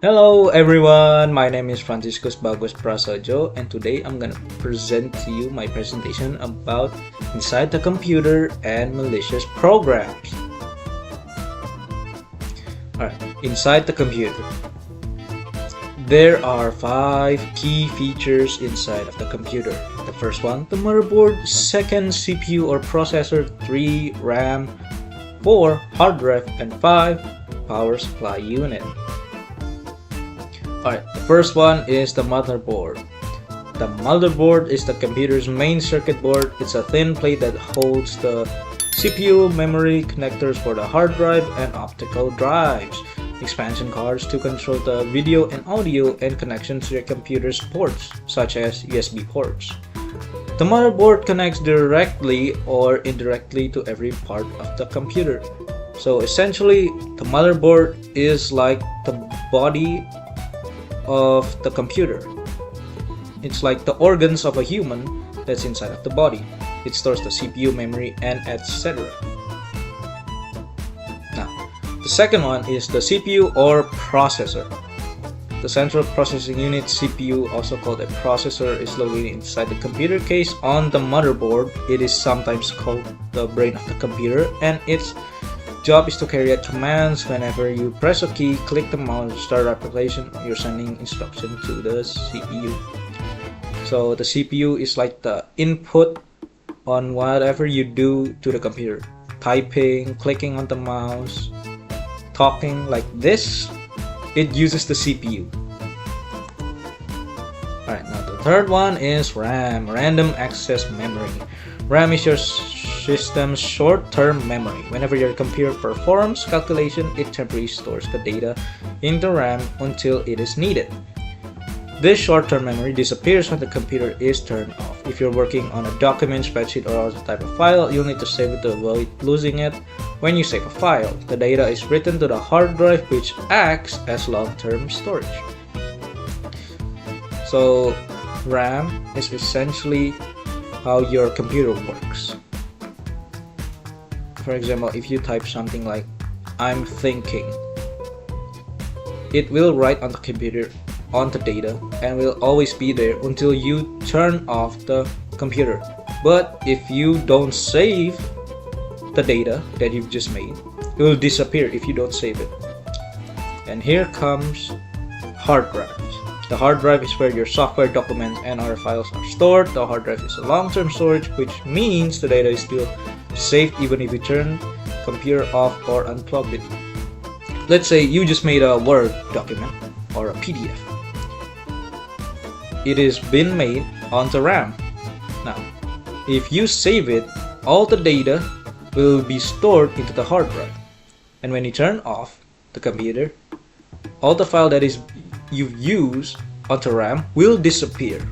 Hello everyone, my name is Fransiskus Bagus Prasojo, and today I'm gonna present to you my presentation about inside the computer and malicious programs. Alright, inside the computer. There are 5 key features inside of the computer. The first one, the motherboard. Second, CPU or processor. 3, RAM. 4, hard drive. And 5, power supply unit. Alright, the first one is the motherboard. The motherboard is the computer's main circuit board. It's a thin plate that holds the CPU, memory, connectors for the hard drive, and optical drives, expansion cards to control the video and audio, and connections to your computer's ports, such as USB ports. The motherboard connects directly or indirectly to every part of the computer. So essentially, the motherboard is like the body of the computer. It's like the organs of a human that's inside of the body. It stores the CPU, memory, and etc. Now, the second one is the CPU or processor. The central processing unit, CPU, also called a processor, is located inside the computer case on the motherboard. It is sometimes called the brain of the computer, and its job is to carry out commands. Whenever you press a key, click the mouse, start application, you're sending instruction to the CPU. So the CPU is like the input on whatever you do to the computer. Typing, clicking on the mouse, talking like this, it uses the CPU. Alright, now the third one is RAM, random access memory. RAM is your system's short-term memory. Whenever your computer performs calculation, it temporarily stores the data in the RAM until it is needed. This short-term memory disappears when the computer is turned off. If you're working on a document, spreadsheet, or other type of file, you'll need to save it to avoid losing it. When you save a file, the data is written to the hard drive, which acts as long-term storage. So RAM is essentially how your computer works. For example, if you type something like "I'm thinking," it will write on the computer on the data and will always be there until you turn off the computer. But if you don't save the data that you've just made, it will disappear if you don't save it. And here comes hard drives. The hard drive is where your software, documents, and other files are stored. The hard drive is a long-term storage, which means the data is still safe even if you turn computer off or unplug it. Let's say you just made a Word document or a PDF. It has been made onto RAM. Now, if you save it, all the data will be stored into the hard drive. And when you turn off the computer, all the file that is you've used onto RAM will disappear.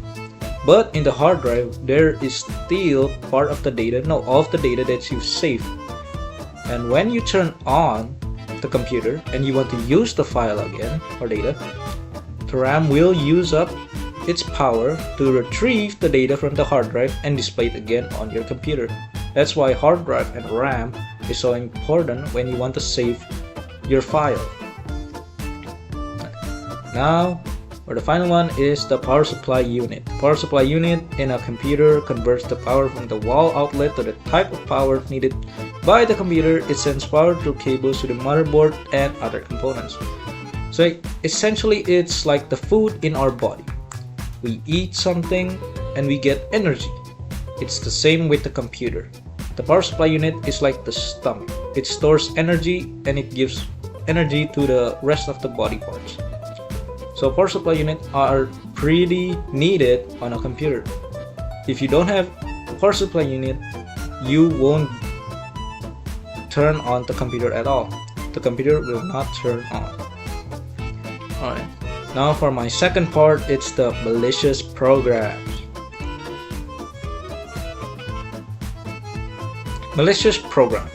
But in the hard drive, there is still part of the data, all of the data that you've saved. And when you turn on the computer and you want to use the file again or data, the RAM will use up its power to retrieve the data from the hard drive and display it again on your computer. That's why hard drive and RAM is so important when you want to save your file. Now, or the final one is the power supply unit. The power supply unit in a computer converts the power from the wall outlet to the type of power needed by the computer. It sends power through cables to the motherboard and other components. So essentially, it's like the food in our body. We eat something and we get energy. It's the same with the computer. The power supply unit is like the stomach. It stores energy and it gives energy to the rest of the body parts. So power supply units are pretty needed on a computer. If you don't have a power supply unit, you won't turn on the computer at all. The computer will not turn on. Alright, now for my second part, it's the malicious programs. Malicious programs.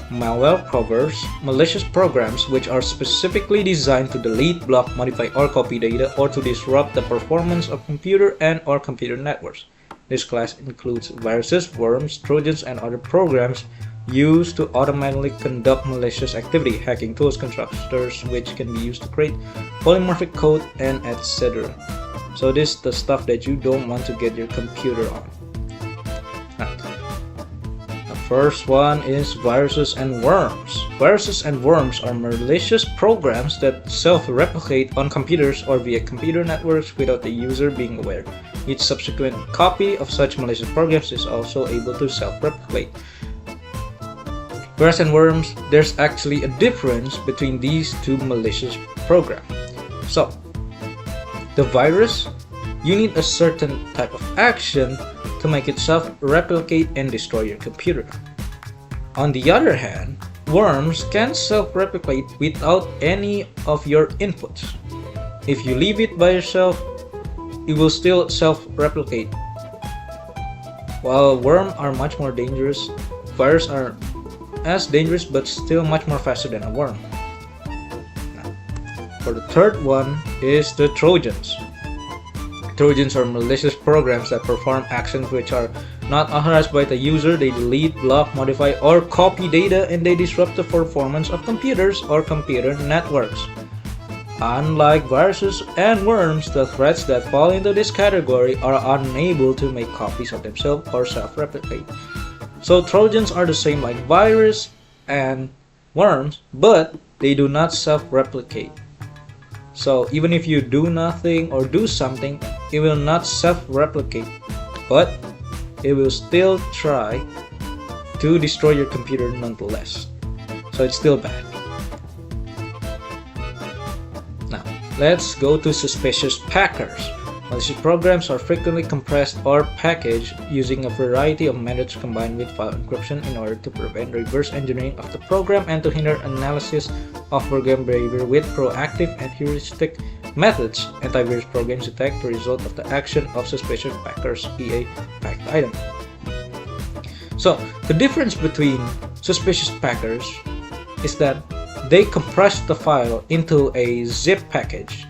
Malware covers malicious programs which are specifically designed to delete, block, modify, or copy data, or to disrupt the performance of computer and or computer networks. This class includes viruses, worms, trojans, and other programs used to automatically conduct malicious activity, hacking tools, constructors which can be used to create polymorphic code, and etc. So this is the stuff that you don't want to get your computer on. The first one is viruses and worms. Viruses and worms are malicious programs that self-replicate on computers or via computer networks without the user being aware. Each subsequent copy of such malicious programs is also able to self-replicate. Viruses and worms, there's actually a difference between these two malicious programs. So, the virus, you need a certain type of action to make it self-replicate and destroy your computer. On the other hand, worms can self-replicate without any of your inputs. If you leave it by yourself, it will still self-replicate. While worms are much more dangerous, viruses are as dangerous but still much more faster than a worm. Now, for the third one is the Trojans. Trojans are malicious programs that perform actions which are not authorized by the user. They delete, block, modify, or copy data, and they disrupt the performance of computers or computer networks. Unlike viruses and worms, the threats that fall into this category are unable to make copies of themselves or self-replicate. So Trojans are the same like virus and worms, but they do not self-replicate. So even if you do nothing or do something, it will not self-replicate, but it will still try to destroy your computer nonetheless. So it's still bad. Now, let's go to suspicious packers. Malicious programs are frequently compressed or packaged using a variety of methods combined with file encryption in order to prevent reverse engineering of the program and to hinder analysis of program behavior with proactive and heuristic methods. Antivirus programs detect the result of the action of suspicious packers, e.a. packed item. So, the difference between suspicious packers is that they compress the file into a zip package.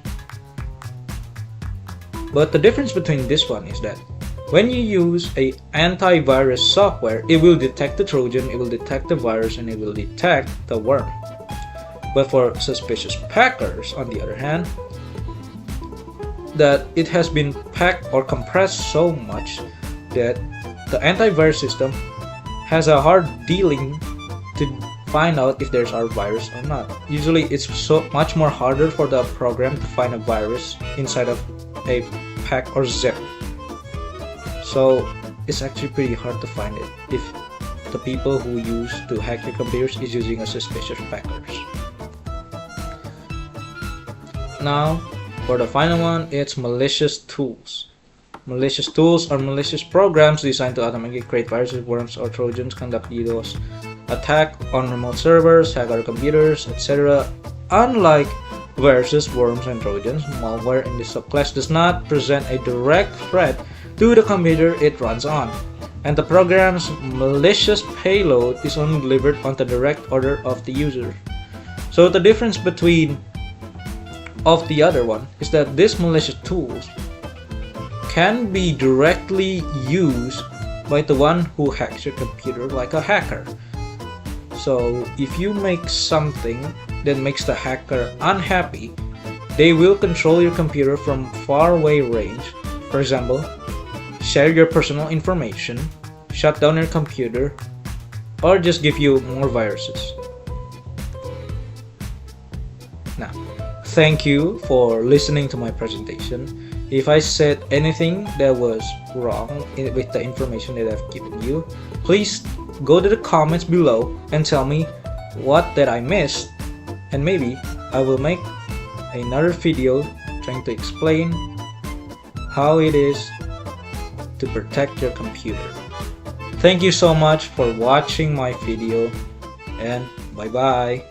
But the difference between this one is that when you use a antivirus software, it will detect the Trojan, it will detect the virus, and it will detect the worm. But for suspicious packers, on the other hand, that it has been packed or compressed so much that the antivirus system has a hard dealing to find out if there's a virus or not. Usually it's so much more harder for the program to find a virus inside of a pack or zip. So it's actually pretty hard to find it if the people who use to hack your computers is using a suspicious packers. Now for the final one, it's malicious tools. Malicious tools are malicious programs designed to automatically create viruses, worms, or trojans, conduct DDoS attack on remote servers, hack our computers, etc. Unlike viruses, worms, and trojans, malware in this subclass does not present a direct threat to the computer it runs on, and the program's malicious payload is only delivered on the direct order of the user. So the difference between of the other one is that these malicious tools can be directly used by the one who hacks your computer, like a hacker. So if you make something that makes the hacker unhappy, they will control your computer from far away range. For example, share your personal information, shut down your computer, or just give you more viruses. Now, thank you for listening to my presentation. If I said anything that was wrong with the information that I've given you, please go to the comments below and tell me what that I missed, and maybe I will make another video trying to explain how it is to protect your computer. Thank you so much for watching my video, and bye bye.